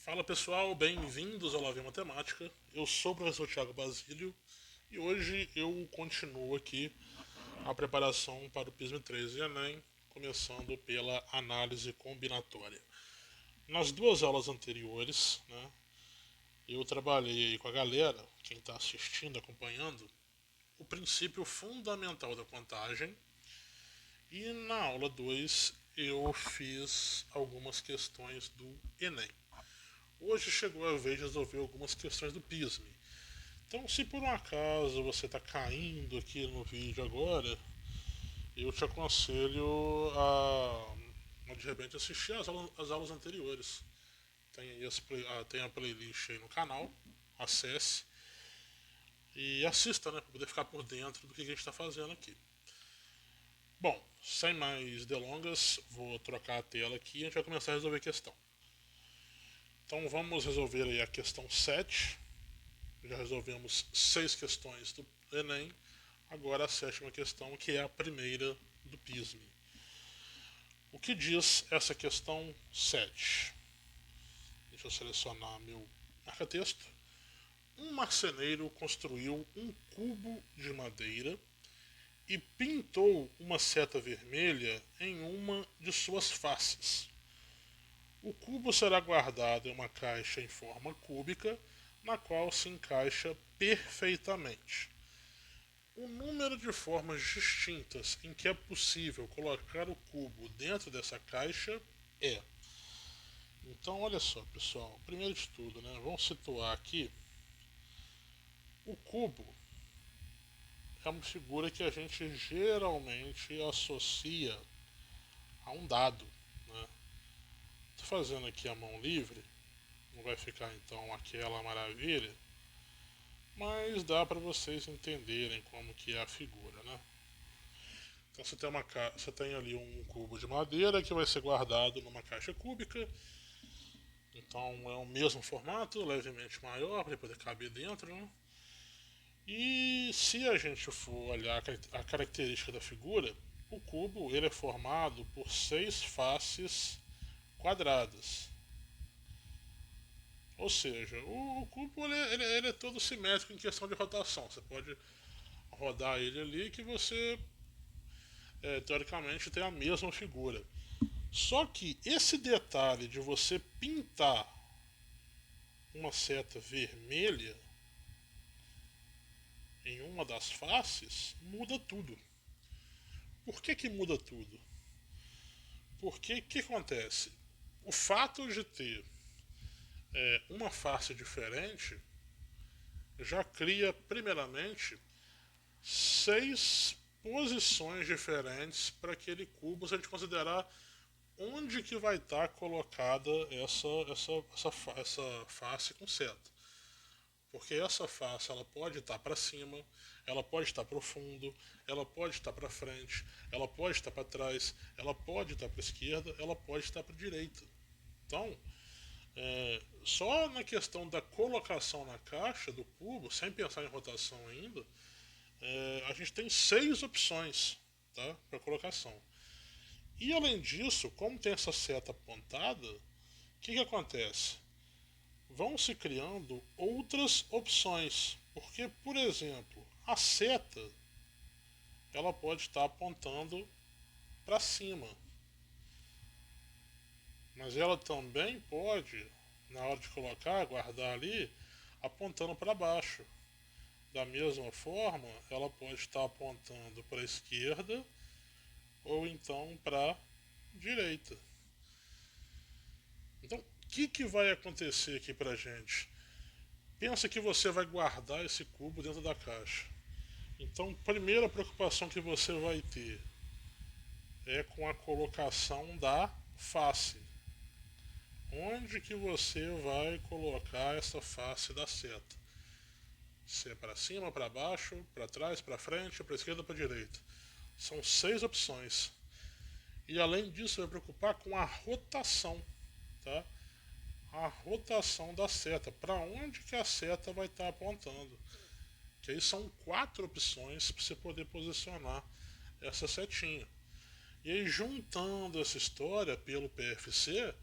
Fala pessoal, bem-vindos ao Lave Matemática. Eu sou o professor Thiago Basílio e hoje eu continuo aqui a preparação para o PISM 3 e Enem, começando pela análise combinatória. Nas duas aulas anteriores, eu trabalhei aí com a galera, quem está assistindo, acompanhando, o princípio fundamental da contagem e na aula 2 eu fiz algumas questões do Enem. Hoje chegou a vez de resolver algumas questões do PISM. Então, se por um acaso você está caindo aqui no vídeo agora, eu te aconselho a de repente assistir as aulas anteriores. Tem a playlist aí no canal, acesse e assista, né, para poder ficar por dentro do que a gente está fazendo aqui. Bom, sem mais delongas, vou trocar a tela aqui e a gente vai começar a resolver a questão. Então vamos resolver aí a questão 7. Já resolvemos 6 questões do Enem. Agora a sétima questão, que é a primeira do PISM. O que diz essa questão 7? Deixa eu selecionar meu marca-texto. Um marceneiro construiu um cubo de madeira e pintou uma seta vermelha em uma de suas faces. O cubo será guardado em uma caixa em forma cúbica, na qual se encaixa perfeitamente. O número de formas distintas em que é possível colocar o cubo dentro dessa caixa é. Então, olha só, pessoal. Primeiro de tudo, vamos situar aqui. O cubo é uma figura que a gente geralmente associa a um dado. Estou fazendo aqui a mão livre. Não vai ficar então aquela maravilha, mas dá para vocês entenderem como que é a figura, Então você tem ali um cubo de madeira que vai ser guardado numa caixa cúbica. Então é o mesmo formato, levemente maior, para poder caber dentro, E se a gente for olhar a característica da figura, o cubo ele é formado por 6 faces quadradas. Ou seja, o cubo ele é todo simétrico em questão de rotação. Você pode rodar ele ali que você teoricamente tem a mesma figura. Só que esse detalhe de você pintar uma seta vermelha em uma das faces muda tudo. Por que muda tudo? Porque o que acontece? O fato de ter uma face diferente já cria, primeiramente, 6 posições diferentes para aquele cubo, se a gente considerar onde que vai estar colocada essa face com seta. Porque essa face ela pode estar para cima, ela pode estar para o fundo, ela pode estar para frente, ela pode estar para trás, ela pode estar para a esquerda, ela pode estar para a direita. Então, só na questão da colocação na caixa do cubo, sem pensar em rotação ainda, a gente tem 6 opções, para colocação. E além disso, como tem essa seta apontada, o que acontece? Vão se criando outras opções, porque, por exemplo, a seta ela pode estar apontando para cima, mas ela também pode, na hora de colocar, guardar ali, apontando para baixo. Da mesma forma, ela pode estar apontando para a esquerda ou então para a direita. Então, o que vai acontecer aqui para a gente? Pensa que você vai guardar esse cubo dentro da caixa. Então, primeira preocupação que você vai ter é com a colocação da face. Onde que você vai colocar essa face da seta? Se é para cima, para baixo, para trás, para frente, para esquerda ou para direita. São 6 opções. E além disso, vai preocupar com a rotação, tá? A rotação da seta, para onde que a seta vai estar apontando. Que aí são 4 opções para você poder posicionar essa setinha. E aí, juntando essa história pelo PFC,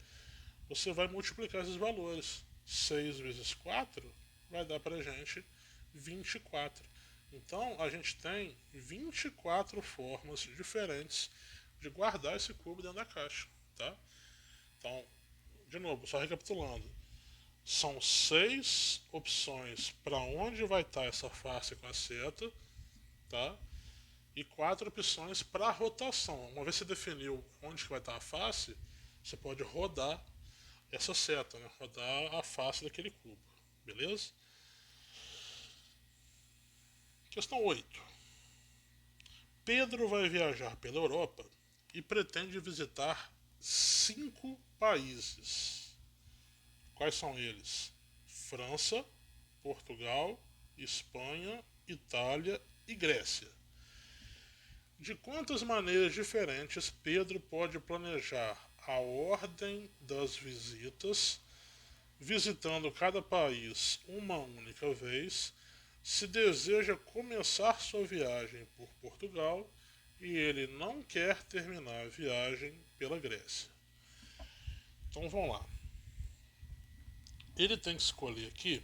você vai multiplicar esses valores. 6 vezes 4 vai dar para a gente 24. Então a gente tem 24 formas diferentes de guardar esse cubo dentro da caixa. Tá? Então, de novo, só recapitulando. São 6 opções para onde vai estar essa face com a seta, tá? E 4 opções para rotação. Uma vez que você definiu onde que vai estar a face, você pode rodar essa seta, né? Rodar a face daquele cubo, beleza? Questão 8. Pedro vai viajar pela Europa e pretende visitar 5 países. Quais são eles? França, Portugal, Espanha, Itália e Grécia. De quantas maneiras diferentes Pedro pode planejar a ordem das visitas, visitando cada país uma única vez, se deseja começar sua viagem por Portugal e ele não quer terminar a viagem pela Grécia? Então vamos lá. Ele tem que escolher aqui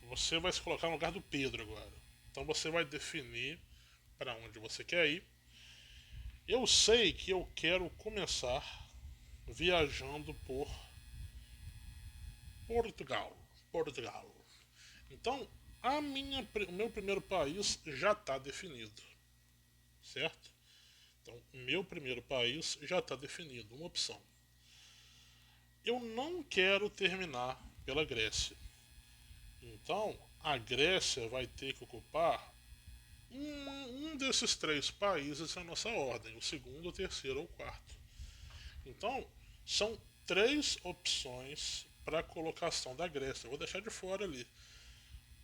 você vai se colocar no lugar do Pedro agora. Então você vai definir para onde você quer ir. Eu sei que eu quero começar viajando por Portugal. Portugal. Então, o meu primeiro país já está definido, certo? Então, o meu primeiro país já está definido, uma opção. Eu não quero terminar pela Grécia. Então, a Grécia vai ter que ocupar um desses 3 países na nossa ordem, o segundo, o terceiro ou o quarto. Então, são 3 opções para a colocação da Grécia. Eu vou deixar de fora ali.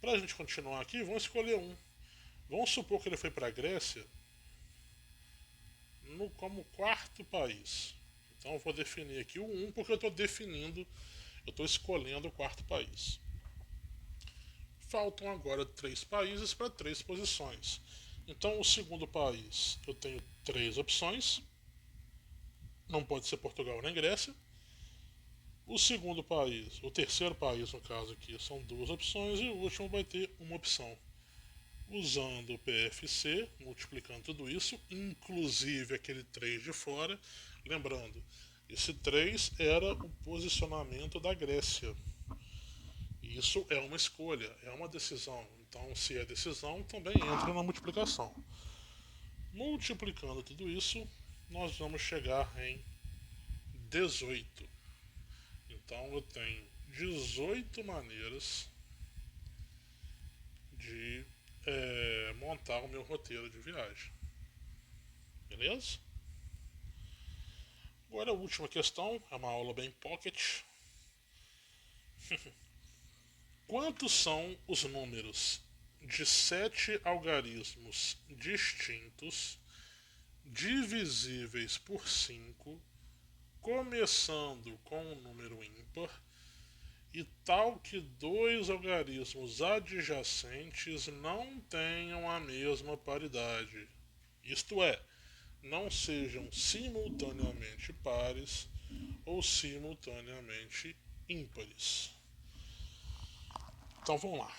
Para a gente continuar aqui, vamos escolher um. Vamos supor que ele foi para a Grécia como quarto país. Então eu vou definir aqui o 1 porque eu estou escolhendo o quarto país. Faltam agora 3 países para 3 posições. Então o segundo país eu tenho 3 opções. Não pode ser Portugal nem Grécia. O segundo país, o terceiro país no caso aqui, são 2 opções e o último vai ter uma opção. Usando o PFC, multiplicando tudo isso, inclusive aquele 3 de fora. Lembrando, esse 3 era o posicionamento da Grécia. Isso é uma escolha, é uma decisão. Então, se é decisão, também entra na multiplicação. Multiplicando tudo isso, nós vamos chegar em 18. Então, eu tenho 18 maneiras de montar o meu roteiro de viagem. Beleza? Agora a última questão, é uma aula bem pocket. Quantos são os números de 7 algarismos distintos, divisíveis por 5, começando com um número ímpar, e tal que 2 algarismos adjacentes não tenham a mesma paridade? Isto é, não sejam simultaneamente pares ou simultaneamente ímpares. Então vamos lá.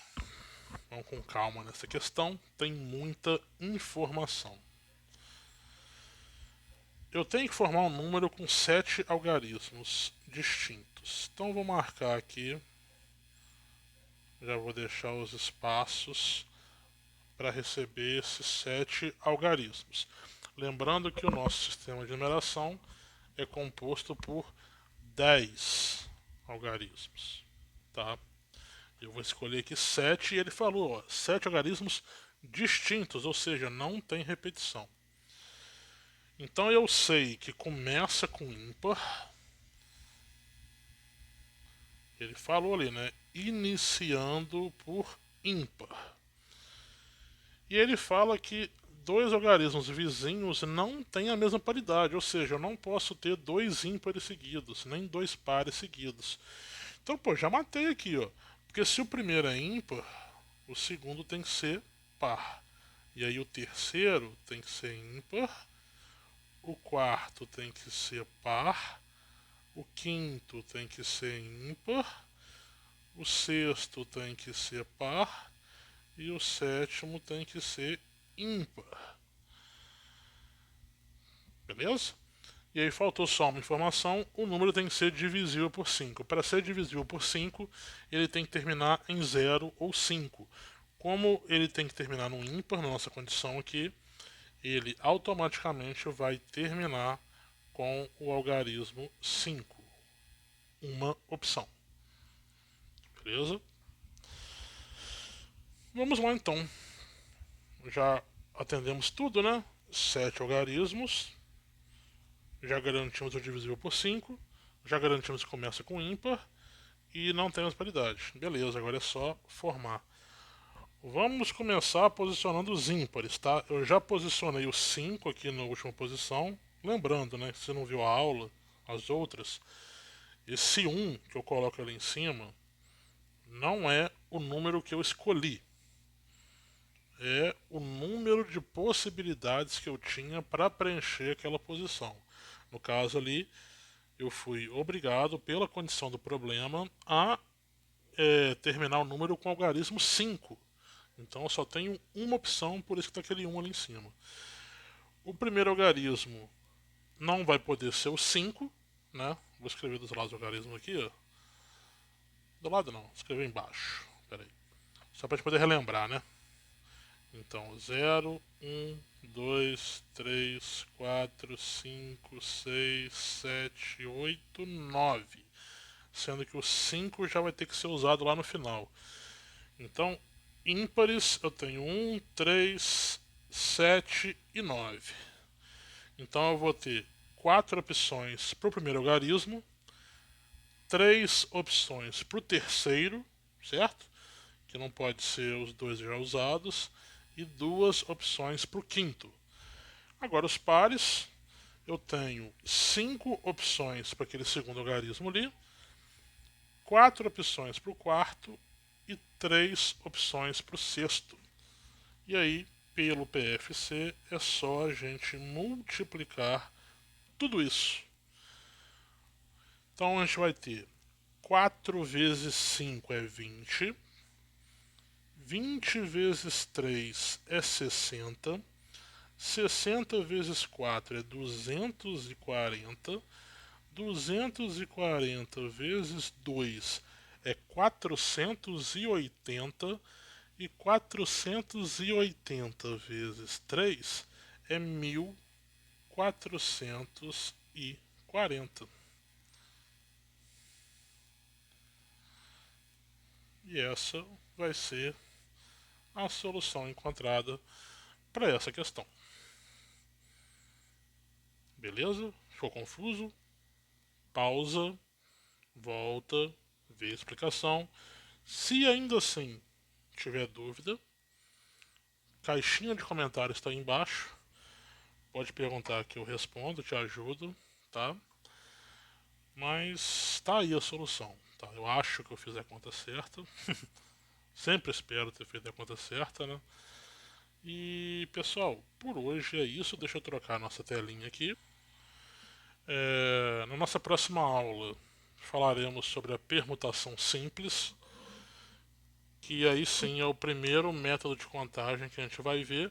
Vamos com calma nessa questão. Tem muita informação. Eu tenho que formar um número com 7 algarismos distintos. Então vou marcar aqui. Já vou deixar os espaços para receber esses 7 algarismos. Lembrando que o nosso sistema de numeração é composto por 10 algarismos. Tá? Eu vou escolher aqui 7 e ele falou, 7 algarismos distintos, ou seja, não tem repetição. Então eu sei que começa com ímpar. Ele falou ali, né? Iniciando por ímpar. E ele fala que 2 algarismos vizinhos não têm a mesma paridade, ou seja, eu não posso ter 2 ímpares seguidos, nem 2 pares seguidos. Então, pô, já matei aqui, ó. Porque se o primeiro é ímpar, o segundo tem que ser par. E aí o terceiro tem que ser ímpar, o quarto tem que ser par, o quinto tem que ser ímpar, o sexto tem que ser par e o sétimo tem que ser ímpar. Beleza? E aí faltou só uma informação, o número tem que ser divisível por 5. Para ser divisível por 5, ele tem que terminar em 0 ou 5. Como ele tem que terminar no ímpar, na nossa condição aqui, ele automaticamente vai terminar com o algarismo 5. Uma opção. Beleza? Vamos lá então. Já atendemos tudo, né? 7 algarismos. Já garantimos o divisível por 5. Já garantimos que começa com ímpar. E não temos paridade. Beleza, agora é só formar. Vamos começar posicionando os ímpares, tá? Eu já posicionei o 5 aqui na última posição. Lembrando, né? Se você não viu a aula, as outras, esse 1 que eu coloco ali em cima não é o número que eu escolhi. É o número de possibilidades que eu tinha para preencher aquela posição. No caso ali, eu fui obrigado, pela condição do problema, a terminar o número com algarismo 5. Então eu só tenho uma opção, por isso que está aquele 1 ali em cima. O primeiro algarismo não vai poder ser o 5, né? Vou escrever dos lados do algarismo aqui, ó. Do lado não, escrever embaixo. Pera aí. Só para a gente poder relembrar, né? Então, 0, 1, 2, 3, 4, 5, 6, 7, 8, 9. Sendo que o 5 já vai ter que ser usado lá no final. Então, ímpares eu tenho 1, 3, 7 e 9. Então eu vou ter 4 opções para o primeiro algarismo, 3 opções para o terceiro, certo? Que não pode ser os dois já usados, e 2 opções para o quinto. Agora os pares, eu tenho 5 opções para aquele segundo algarismo ali, 4 opções para o quarto e 3 opções para o sexto. E aí, pelo PFC, é só a gente multiplicar tudo isso. Então a gente vai ter 4 vezes 5 é 20, 20 vezes 3 é 60, 60 vezes 4 é 240, 240 vezes 2 é 480 e 480 vezes 3 é 1440. E essa vai ser a solução encontrada para essa questão. Beleza? Ficou confuso? Pausa, volta, vê a explicação. Se ainda assim tiver dúvida, caixinha de comentários está aí embaixo. Pode perguntar que eu respondo, te ajudo, tá? Mas tá aí a solução, tá? Eu acho que eu fiz a conta certa. Sempre espero ter feito a conta certa, né? E pessoal, por hoje é isso. Deixa eu trocar a nossa telinha aqui. Na nossa próxima aula falaremos sobre a permutação simples, que aí sim é o primeiro método de contagem que a gente vai ver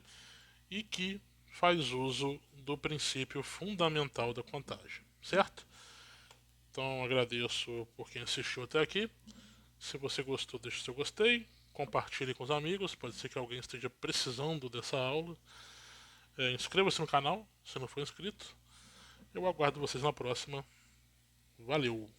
e que faz uso do princípio fundamental da contagem, certo? Então agradeço por quem assistiu até aqui. Se você gostou, deixe seu gostei, compartilhe com os amigos, pode ser que alguém esteja precisando dessa aula. Inscreva-se no canal se não for inscrito. Eu aguardo vocês na próxima. Valeu!